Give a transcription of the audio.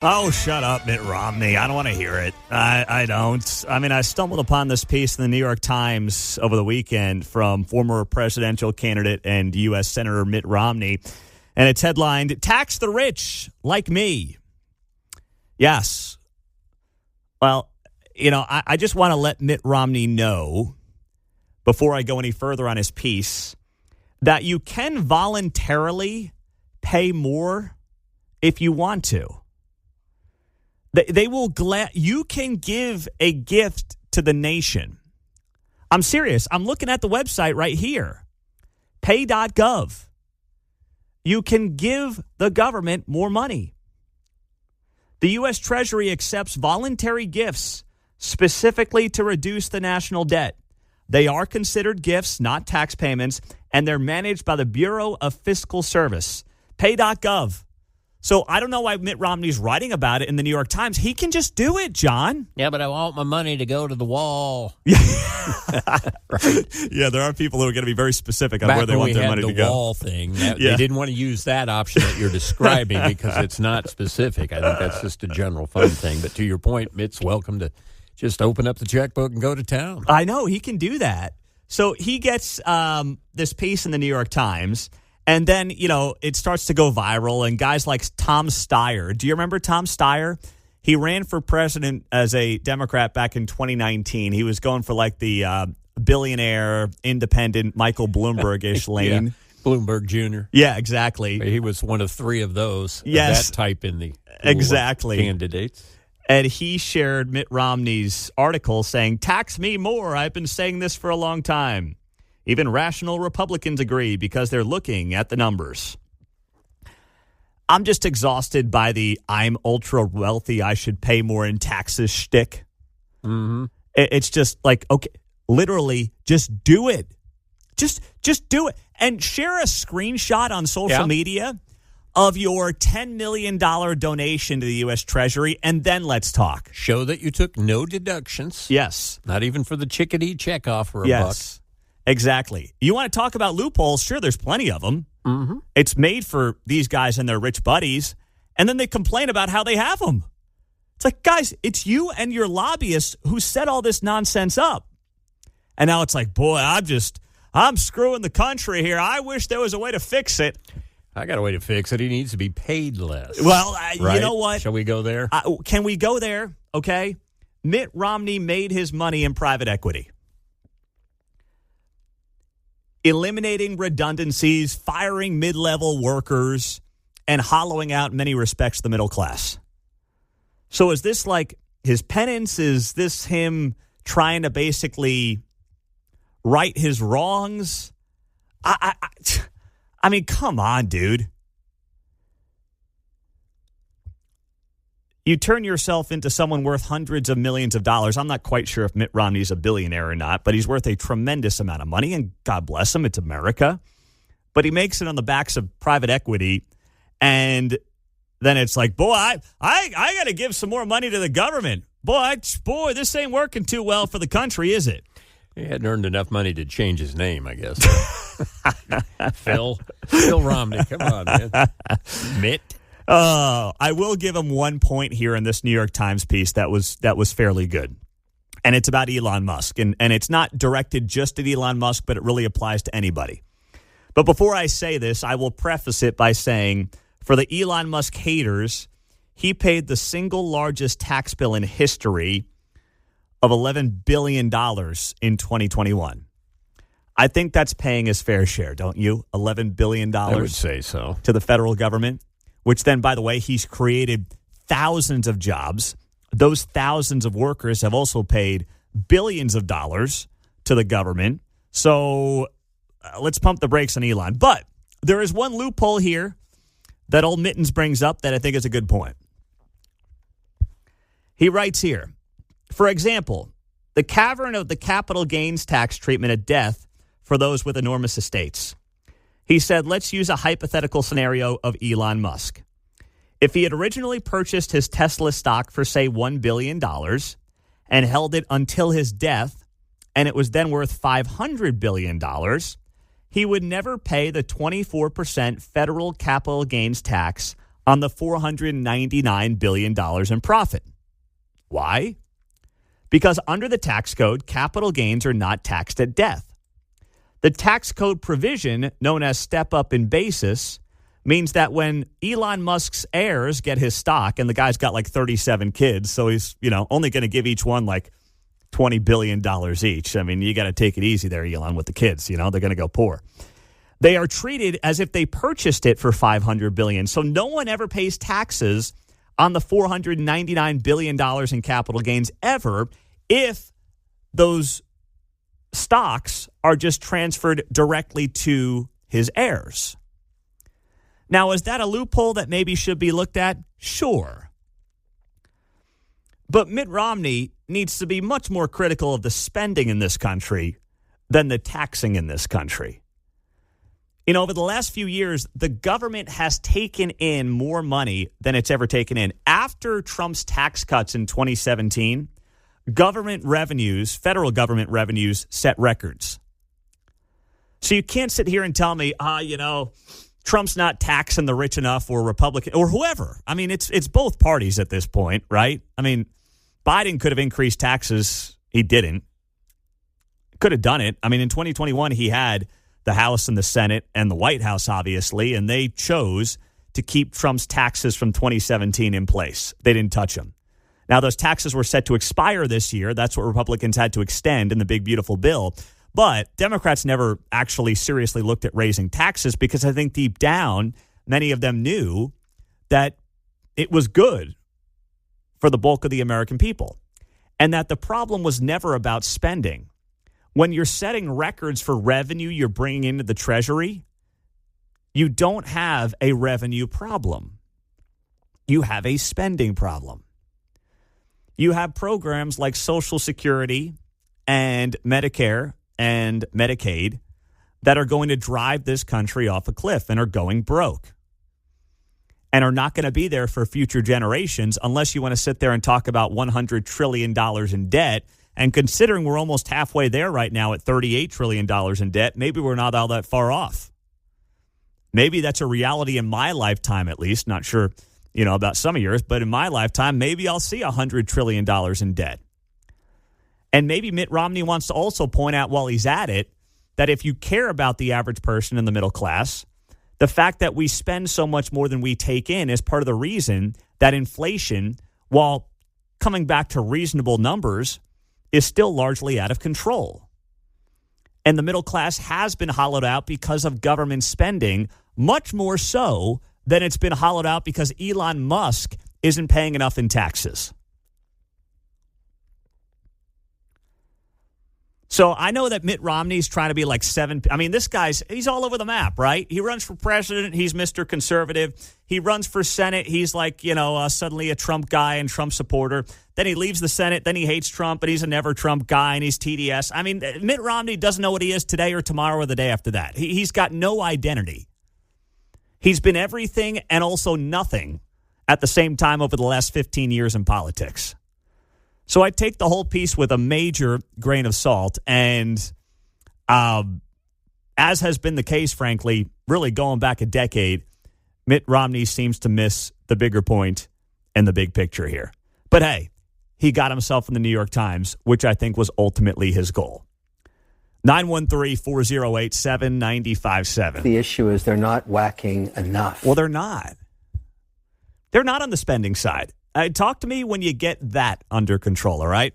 Oh, shut up, Mitt Romney. I don't want to hear it. I don't. I mean, I stumbled upon this piece in the New York Times over the weekend from former presidential candidate and U.S. Senator Mitt Romney, and it's headlined, "Tax the Rich Like Me." Yes. Well, I just want to let Mitt Romney know, before I go any further on his piece, that you can voluntarily pay more if you want to. They will you can give a gift to the nation. I'm serious. I'm looking at the website right here. Pay.gov. You can give the government more money. The U.S. Treasury accepts voluntary gifts specifically to reduce the national debt. They are considered gifts, not tax payments, and they're managed by the Bureau of Fiscal Service. Pay.gov. So I don't know why Mitt Romney's writing about it in the New York Times. He can just do it, John. Yeah, but I want my money to go to the wall. Right. Yeah, there are people who are going to be very specific on where they want their money to go. Back when we had the wall thing, they didn't want to use that option that you're describing because it's not specific. I think that's just a general fun thing. But to your point, Mitt's welcome to just open up the checkbook and go to town. I know, he can do that. So he gets this piece in the New York Times. And then, it starts to go viral, and guys like Tom Steyer. Do you remember Tom Steyer? He ran for president as a Democrat back in 2019. He was going for like the billionaire, independent, Michael Bloomberg-ish lane. Yeah. Bloomberg Jr. Yeah, exactly. He was one of three of those. Yes. That type in the exactly candidates. And he shared Mitt Romney's article saying, "Tax me more. I've been saying this for a long time. Even rational Republicans agree because they're looking at the numbers." I'm just exhausted by the "I'm ultra wealthy, I should pay more in taxes" shtick. Mm-hmm. It's just like, okay, literally, just do it. Just do it. And share a screenshot on social media of your $10 million donation to the U.S. Treasury, and then let's talk. Show that you took no deductions. Yes. Not even for the chickadee checkoff for a buck. Exactly. You want to talk about loopholes? Sure, there's plenty of them. Mm-hmm. It's made for these guys and their rich buddies, and then they complain about how they have them. It's like, guys, it's you and your lobbyists who set all this nonsense up. And now it's like, boy, I'm screwing the country here. I wish there was a way to fix it. I got a way to fix it. He needs to be paid less. Well, right? You know what? Shall we go there? Can we go there? Okay. Mitt Romney made his money in private equity. Eliminating redundancies, firing mid-level workers, and hollowing out in many respects the middle class. So is this like his penance? Is this him trying to basically right his wrongs? I mean, come on, dude. You turn yourself into someone worth hundreds of millions of dollars. I'm not quite sure if Mitt Romney's a billionaire or not, but he's worth a tremendous amount of money, and God bless him, it's America. But he makes it on the backs of private equity, and then it's like, boy, I got to give some more money to the government. Boy, this ain't working too well for the country, is it? He hadn't earned enough money to change his name, I guess. Phil Romney, come on, man. Mitt. I will give him 1 point here in this New York Times piece that was fairly good. And it's about Elon Musk. And it's not directed just at Elon Musk, but it really applies to anybody. But before I say this, I will preface it by saying, for the Elon Musk haters, he paid the single largest tax bill in history of $11 billion in 2021. I think that's paying his fair share, don't you? $11 billion. I would say so. To the federal government. Which then, by the way, he's created thousands of jobs. Those thousands of workers have also paid billions of dollars to the government. So let's pump the brakes on Elon. But there is one loophole here that old Mittens brings up that I think is a good point. He writes here, for example, the cavern of the capital gains tax treatment at death for those with enormous estates. He said, let's use a hypothetical scenario of Elon Musk. If he had originally purchased his Tesla stock for, say, $1 billion and held it until his death, and it was then worth $500 billion, he would never pay the 24% federal capital gains tax on the $499 billion in profit. Why? Because under the tax code, capital gains are not taxed at death. The tax code provision, known as step up in basis, means that when Elon Musk's heirs get his stock, and the guy's got like 37 kids, so he's, only going to give each one like $20 billion each. I mean, you got to take it easy there, Elon, with the kids. They're going to go poor. They are treated as if they purchased it for $500 billion. So no one ever pays taxes on the $499 billion in capital gains ever if those stocks are just transferred directly to his heirs. Now, is that a loophole that maybe should be looked at? Sure. But Mitt Romney needs to be much more critical of the spending in this country than the taxing in this country. Over the last few years, the government has taken in more money than it's ever taken in. After Trump's tax cuts in 2017, government revenues, federal government revenues, set records. So you can't sit here and tell me, Trump's not taxing the rich enough, or Republican or whoever. I mean, it's both parties at this point, right? I mean, Biden could have increased taxes. He didn't. Could have done it. I mean, in 2021, he had the House and the Senate and the White House, obviously, and they chose to keep Trump's taxes from 2017 in place. They didn't touch them. Now, those taxes were set to expire this year. That's what Republicans had to extend in the big, beautiful bill. But Democrats never actually seriously looked at raising taxes because I think deep down, many of them knew that it was good for the bulk of the American people and that the problem was never about spending. When you're setting records for revenue you're bringing into the Treasury, you don't have a revenue problem. You have a spending problem. You have programs like Social Security and Medicare and Medicaid that are going to drive this country off a cliff and are going broke and are not going to be there for future generations unless you want to sit there and talk about $100 trillion in debt. And considering we're almost halfway there right now at $38 trillion in debt, maybe we're not all that far off. Maybe that's a reality in my lifetime, at least. Not sure, about some of yours, but in my lifetime, maybe I'll see $100 trillion in debt. And maybe Mitt Romney wants to also point out while he's at it that if you care about the average person in the middle class, the fact that we spend so much more than we take in is part of the reason that inflation, while coming back to reasonable numbers, is still largely out of control. And the middle class has been hollowed out because of government spending, much more so than it's been hollowed out because Elon Musk isn't paying enough in taxes. So I know that Mitt Romney's trying to be like this he's all over the map, right? He runs for president. He's Mr. Conservative. He runs for Senate. He's like, suddenly a Trump guy and Trump supporter. Then he leaves the Senate. Then he hates Trump, but he's a never Trump guy and he's TDS. I mean, Mitt Romney doesn't know what he is today or tomorrow or the day after that. He's got no identity. He's been everything and also nothing at the same time over the last 15 years in politics. So I take the whole piece with a major grain of salt. And as has been the case, frankly, really going back a decade, Mitt Romney seems to miss the bigger point and the big picture here. But hey, he got himself in the New York Times, which I think was ultimately his goal. 913-408-7957. The issue is they're not whacking enough. Well, they're not. They're not on the spending side. Talk to me when you get that under control, all right?